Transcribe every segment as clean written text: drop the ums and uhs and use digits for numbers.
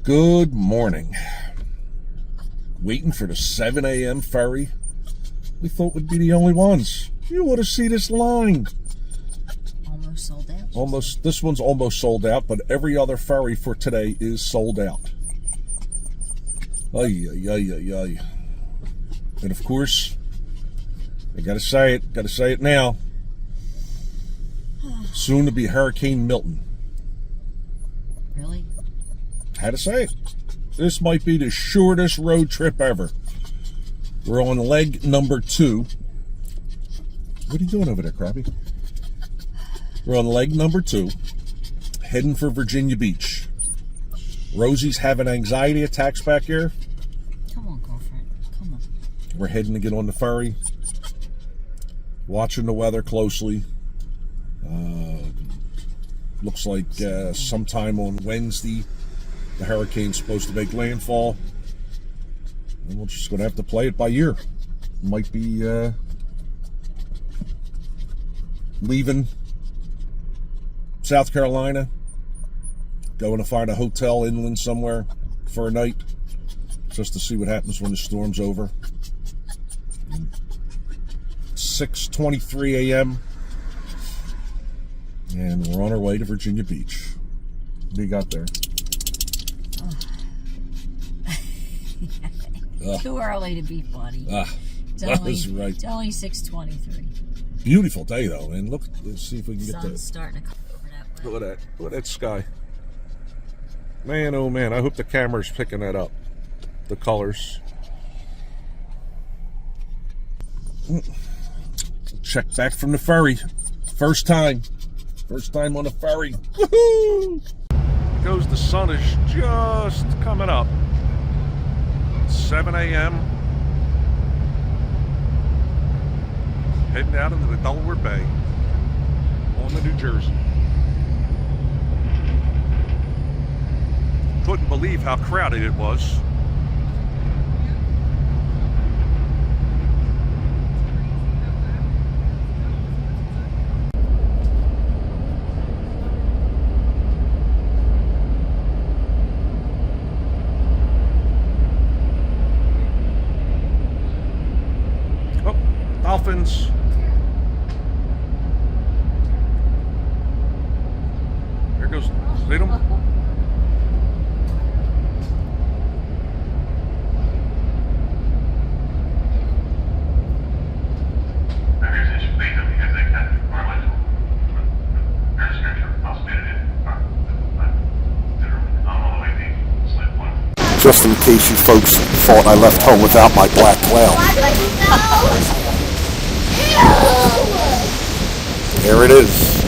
Good morning. Waiting for the 7 a.m. ferry. We thought we'd be the only ones. You ought to see this line. Almost sold out. Almost. This one's almost sold out, but every other ferry for today is sold out. Ay, ay, ay, ay, ay. And of course, I gotta say it now. Soon to be Hurricane Milton. Really? Had to say it. This might be the shortest road trip ever. We're on leg number 2. What are you doing over there, Crabby? We're on leg number 2, heading for Virginia Beach. Rosie's having anxiety attacks back here. Come on, girlfriend. Come on. We're heading to get on the ferry. Watching the weather closely. Looks like sometime on Wednesday, the hurricane's supposed to make landfall. And we're just going to have to play it by ear. Might be leaving South Carolina, going to find a hotel inland somewhere for a night, just to see what happens when the storm's over. 6:23 a.m. and we're on our way to Virginia Beach. What do you got there? Too early to be funny. That was right. It's only 6:23. Beautiful day though, and look. Let's see if we can get Sun's that. starting to come over that way. Look at that. Look at that sky. Man, oh man! I hope the camera's picking that up. The colors. Check back from the ferry. First time on the ferry. Woohoo! Goes the sun is just coming up. 7 a.m. Heading out into the Delaware Bay on the New Jersey. Couldn't believe how crowded it was. Dolphins. There goes Tatum. Just in case you folks thought I left home without my black cloud. There it is.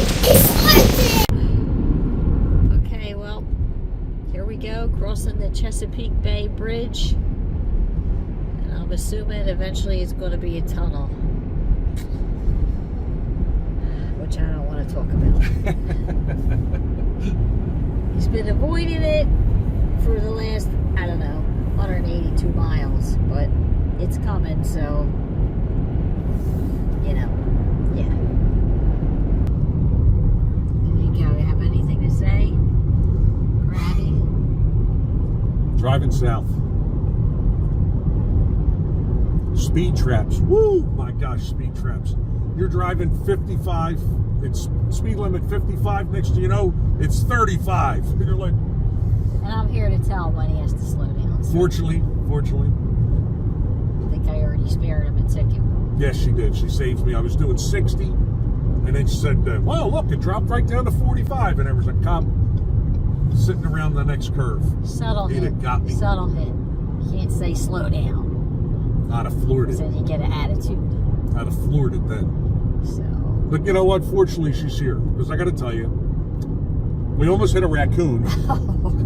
Okay, well, here we go, crossing the Chesapeake Bay Bridge. And I'm assuming eventually it's going to be a tunnel. Which I don't want to talk about. He's been avoiding it for the last, I don't know, 182 miles. But it's coming, so, you know, yeah. Have anything to say? Crabby? Driving south. Speed traps. Woo! My gosh, speed traps. You're driving 55. It's speed limit 55. Next to you know, it's 35. And you're like. And I'm here to tell when he has to slow down. So. Fortunately. I think I already spared him a ticket. Yes, she did. She saved me. I was doing 60. And then she said, well, look, it dropped right down to 45. And there was a cop sitting around the next curve. Subtle hit. It got me. Subtle hit. You can't say slow down. I'd have floored it. So you get an attitude. I'd have floored it then. So. But you know what? Fortunately, she's here. Because I got to tell you, we almost hit a raccoon.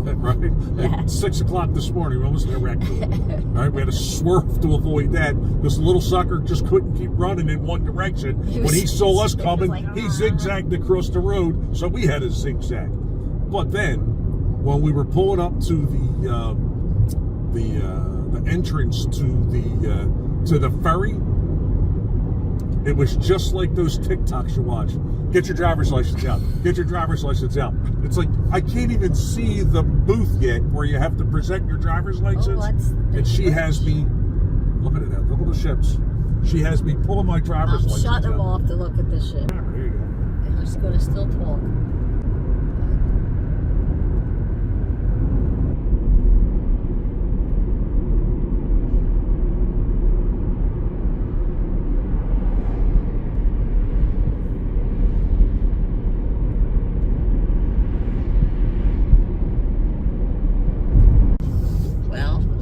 Right? Yeah. At 6 o'clock this morning, we almost hit a raccoon. Right? We had to swerve to avoid that. This little sucker just couldn't keep running in one direction. When he saw us coming, he zigzagged across the road, so we had to zigzag. But then, when we were pulling up to the entrance to the ferry, It was just like those TikToks you watch. Get your driver's license out. Get your driver's license out. It's like, I can't even see the booth yet where you have to present your driver's license. And she has me, look at it, look at the ships. She has me pulling my driver's license out. I'm shutting them off to look at the ship. There you go. I'm just going to still talk.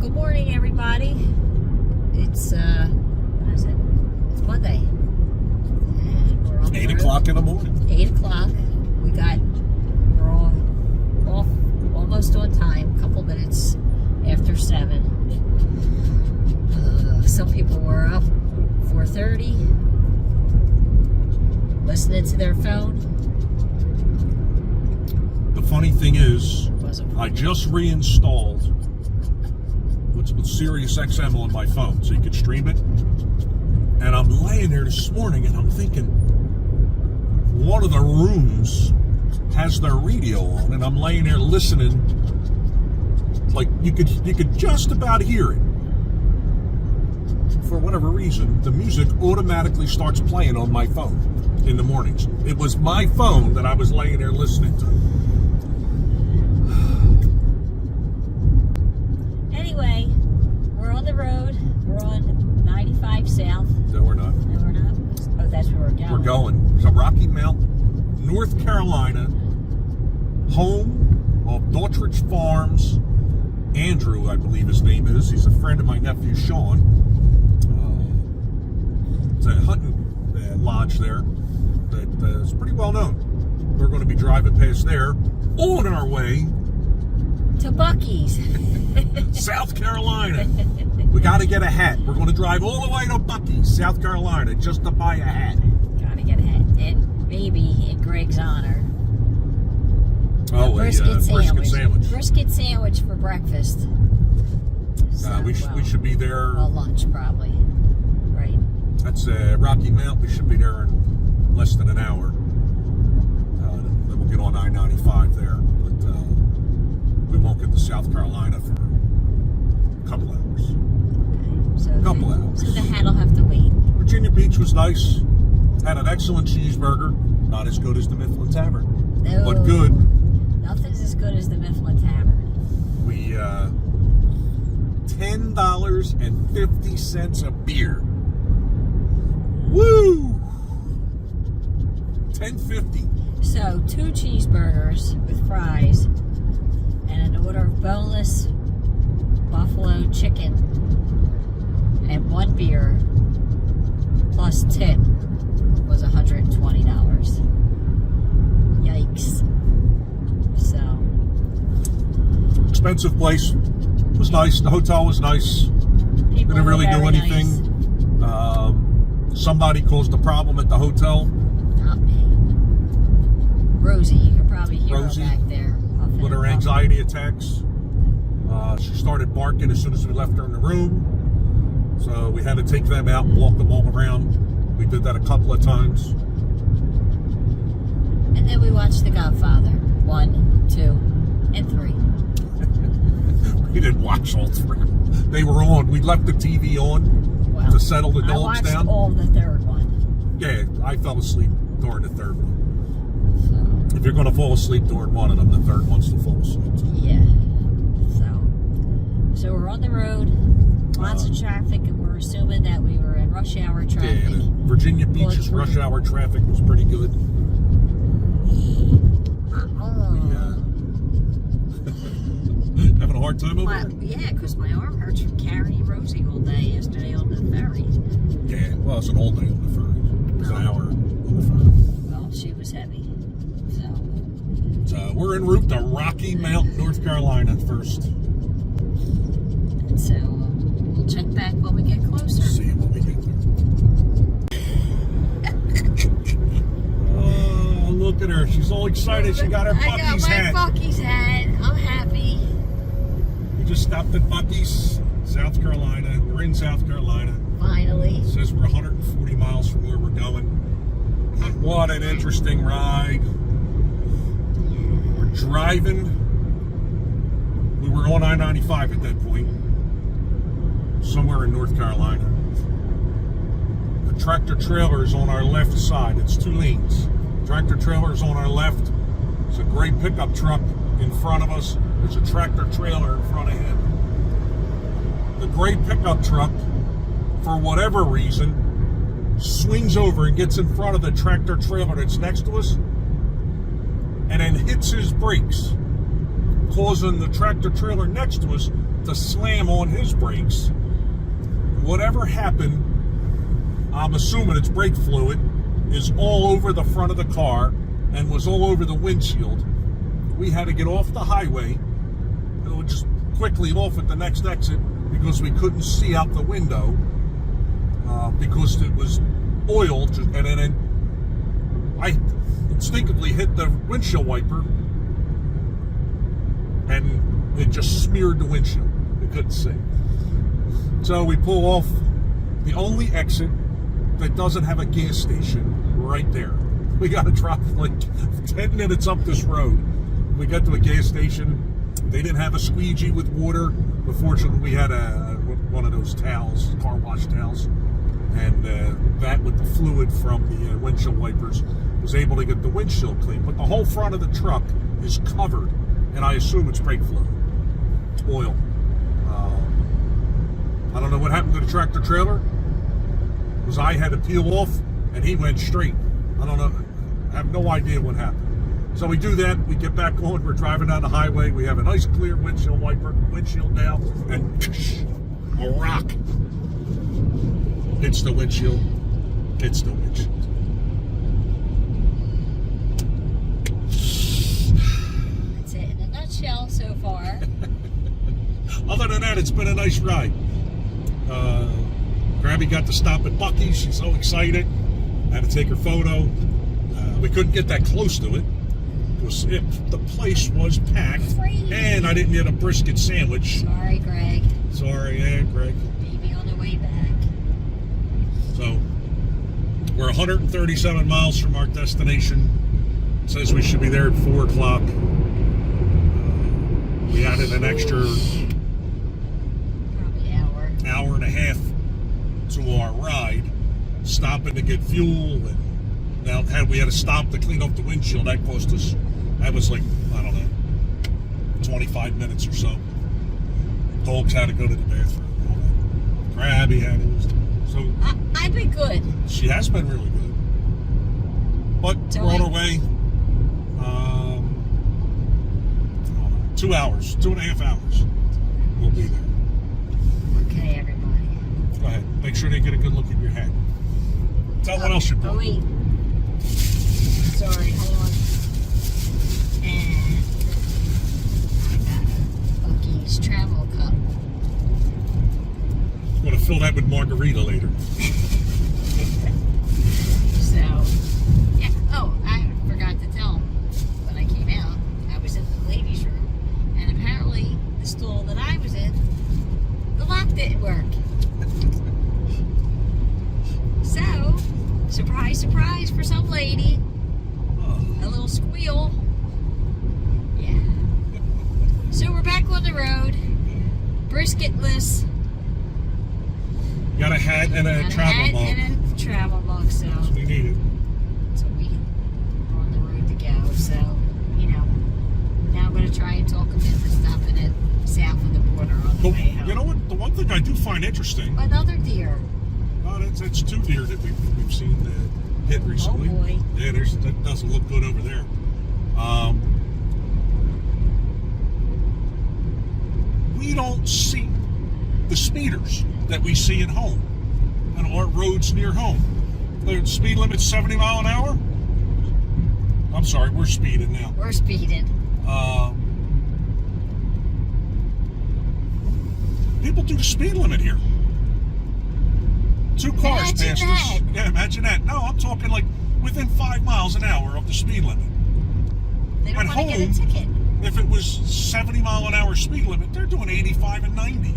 Good morning, everybody. It's what is it? It's Monday. And we're on 8 o'clock in the morning. 8 o'clock. We're all off almost on time. A couple minutes after 7. Some people were up 4:30, listening to their phone. The funny thing is, I just reinstalled with Sirius XM on my phone so you could stream it, and I'm laying there this morning and I'm thinking one of the rooms has their radio on, and I'm laying there listening, like you could just about hear it. For whatever reason, the music automatically starts playing on my phone in the mornings. It was my phone that I was laying there listening to. Anyway, we're on the road. We're on 95 South. No, we're not. No, we're not. Oh, that's where we're going. We're going to Rocky Mount, North Carolina, home of Daughtridge Farms. Andrew, I believe his name is. He's a friend of my nephew, Sean. It's a hunting lodge there that is pretty well known. We're going to be driving past there on our way to Buc-ee's. South Carolina. We got to get a hat. We're going to drive all the way to Buc-ee's, South Carolina, just to buy a hat. Gotta get a hat. And maybe in Greg's honor, a brisket sandwich. Brisket sandwich for breakfast. So, we should be there. Well, lunch probably. Right. That's Rocky Mount. We should be there in less than an hour. Then we'll get on I-95 there. But we won't get to South Carolina for a couple hours. Okay. So hours. So the hat will have to wait. Virginia Beach was nice. Had an excellent cheeseburger. Not as good as the Mifflin Tavern. No. But good. Nothing's as good as the Mifflin Tavern. We, $10.50 a beer. Woo! $10.50. So 2 cheeseburgers with fries and an order of boneless buffalo chicken and 1 beer plus tip was $120. Yikes. So expensive place. It was nice. The hotel was nice. People Didn't really do anything. Nice. Somebody caused a problem at the hotel. Not me. Rosie, you could probably hear Rosie, her back there. With her anxiety attacks. She started barking as soon as we left her in the room. So we had to take them out and walk them all around. We did that a couple of times. And then we watched The Godfather 1, 2, and 3. We didn't watch all 3. They were on. We left the TV on to settle the dogs down. I watched all the 3rd one. Yeah, I fell asleep during the 3rd one. So. If you're going to fall asleep during one of them, the 3rd one's to fall asleep. Yeah. So we're on the road. Lots of traffic, and we're assuming that we were in rush hour traffic. Yeah, Virginia Beach's rush hour traffic was pretty good. Having a hard time over it? Yeah, because my arm hurts from carrying Rosie all day yesterday on the ferry. Yeah, well, it's an all day on the ferry. It was an hour on the ferry. Well, she was heavy. So we're en route to Rocky Mount, North Carolina first. And so we'll check back when we get closer. See you when we get there. Oh, look at her. She's all excited. She got her Buc-ee's hat. I got my Buc-ee's hat. I'm happy. We just stopped at Buc-ee's, South Carolina. We're in South Carolina. Finally. Really? It says we're 140 miles from where we're going. What an interesting ride. We're driving. We were on I-95 at that point, somewhere in North Carolina. The tractor trailer is on our left side. It's 2 lanes. Tractor trailer is on our left. There's a gray pickup truck in front of us. There's a tractor trailer in front of him. The gray pickup truck, for whatever reason, swings over and gets in front of the tractor trailer that's next to us and then hits his brakes, causing the tractor trailer next to us to slam on his brakes. Whatever happened, I'm assuming it's brake fluid, is all over the front of the car and was all over the windshield. We had to get off the highway and just quickly off at the next exit because we couldn't see out the window because it was oil, and then I instinctively hit the windshield wiper and it just smeared the windshield. We couldn't see. So we pull off the only exit that doesn't have a gas station right there. We got to drive like 10 minutes up this road. We got to a gas station. They didn't have a squeegee with water. But fortunately, we had one of those towels, car wash towels. And that, with the fluid from the windshield wipers, was able to get the windshield clean. But the whole front of the truck is covered, and I assume it's brake fluid. It's oil. I don't know what happened to the tractor trailer, because I had to peel off, and he went straight. I don't know. I have no idea what happened. So we do that. We get back on. We're driving down the highway. We have a nice clear windshield wiper, windshield down, and a rock. It's the windshield. It's the windshield. That's it in a nutshell so far. Other than that, it's been a nice ride. Crabby got to stop at Buc-ee. She's so excited. I had to take her photo. We couldn't get that close to it. The place was packed. Crazy. And I didn't get a brisket sandwich. Sorry, Greg. Sorry, Greg. Maybe on the way back. So, we're 137 miles from our destination. It says we should be there at 4 o'clock. We added an extra Probably hour and a half to our ride, stopping to get fuel. And now we had to stop to clean up the windshield. That cost us, that was like, I don't know, 25 minutes or so. Dogs had to go to the bathroom. Crabby had it. So I've been good. she has been really good. But we're on our way. 2 hours, 2.5 hours. We'll be there. Okay, everybody. Go ahead. Make sure they get a good look at your head. Tell what else you're doing. Oh, wait. Sorry, hold on. And I got a Buc-ee's travel cup. I'm going to fill that with margarita later. So, yeah. Oh, I forgot to tell him when I came out, I was in the ladies' room, and apparently the stool that I was in, the lock didn't work. So, surprise, surprise for some lady, a little squeal. Yeah. So we're back on the road, brisketless. Got a hat and a travel mug. And a travel mug, so We need it. so we are on the road to go. So, now I'm going to try and talk him into stopping it south of the border on the But way home. you know what? The one thing I do find interesting, Another deer. it's 2 deer that we've seen hit recently. Oh boy. Yeah, that doesn't look good over there. We don't see the speeders that we see at home on our roads near home. The speed limit's 70 mile an hour. I'm sorry, we're speeding now. We're speeding. People do the speed limit here. 2 cars Imagine passed us. that. Yeah, imagine that. No, I'm talking like within 5 miles an hour of the speed limit. They don't At want to get a home, ticket. If it was 70 mile an hour speed limit, they're doing 85 and 90.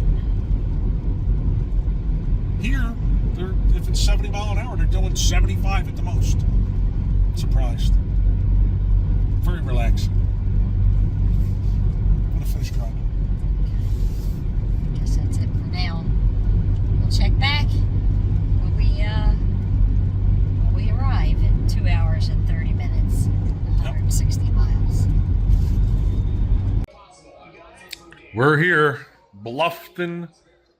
Here, If it's 70 mile an hour, they're doing 75 at the most. Surprised. Very relaxing. I'm gonna finish driving. Guess that's it for now. We'll check back when we arrive in 2 hours and 30 minutes, 160 miles. We're here, Bluffton,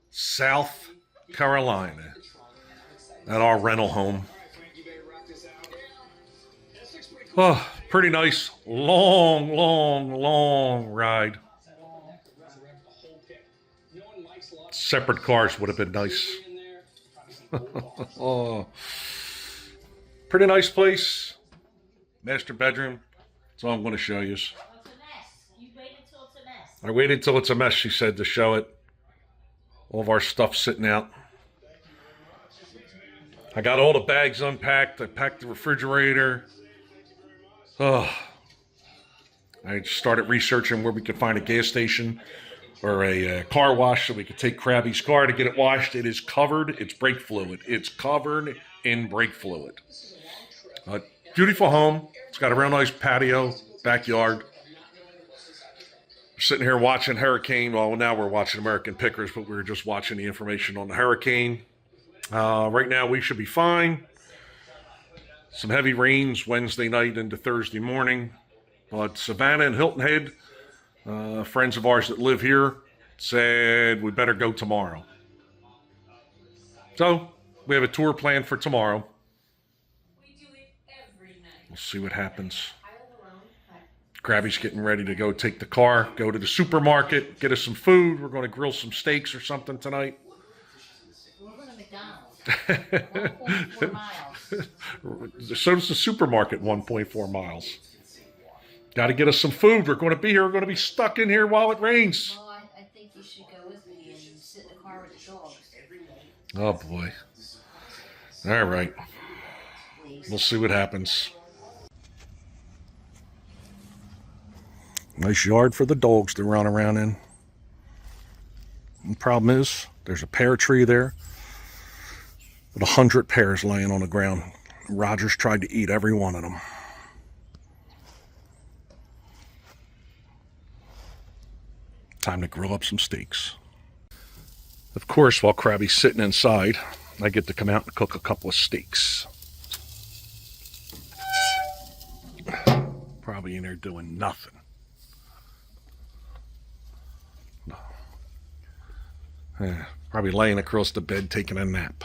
South Carolina, at our rental home. Oh, pretty nice, long ride. Separate cars would have been nice. Oh, pretty nice place. Master bedroom. That's all I'm going to show you. I waited till it's a mess, she said, to show it. All of our stuff sitting out. I got all the bags unpacked. I packed the refrigerator. Oh, I started researching where we could find a gas station or a car wash so we could take Crabby's car to get it washed. It is covered. It's brake fluid. It's covered in brake fluid. Beautiful home. It's got a real nice patio, backyard. We're sitting here watching Hurricane. Well, now we're watching American Pickers, but we were just watching the information on the hurricane. Right now, we should be fine. Some heavy rains Wednesday night into Thursday morning. But Savannah and Hilton Head, friends of ours that live here, said we better go tomorrow. So, we have a tour planned for tomorrow. We'll see what happens. Crabby's getting ready to go take the car, go to the supermarket, get us some food. We're going to grill some steaks or something tonight. We're going to McDonald's. 1.4 miles. So does the supermarket, 1.4 miles. Got to get us some food. We're going to be here. We're going to be stuck in here while it rains. Well, I think you should go with me and sit in the car with the dogs. Oh, boy. All right. We'll see what happens. Nice yard for the dogs to run around in. The problem is, there's a pear tree there with 100 pears laying on the ground. Roger's tried to eat every one of them. Time to grill up some steaks. Of course, while Crabby's sitting inside, I get to come out and cook a couple of steaks. Probably in there doing nothing. Probably laying across the bed taking a nap.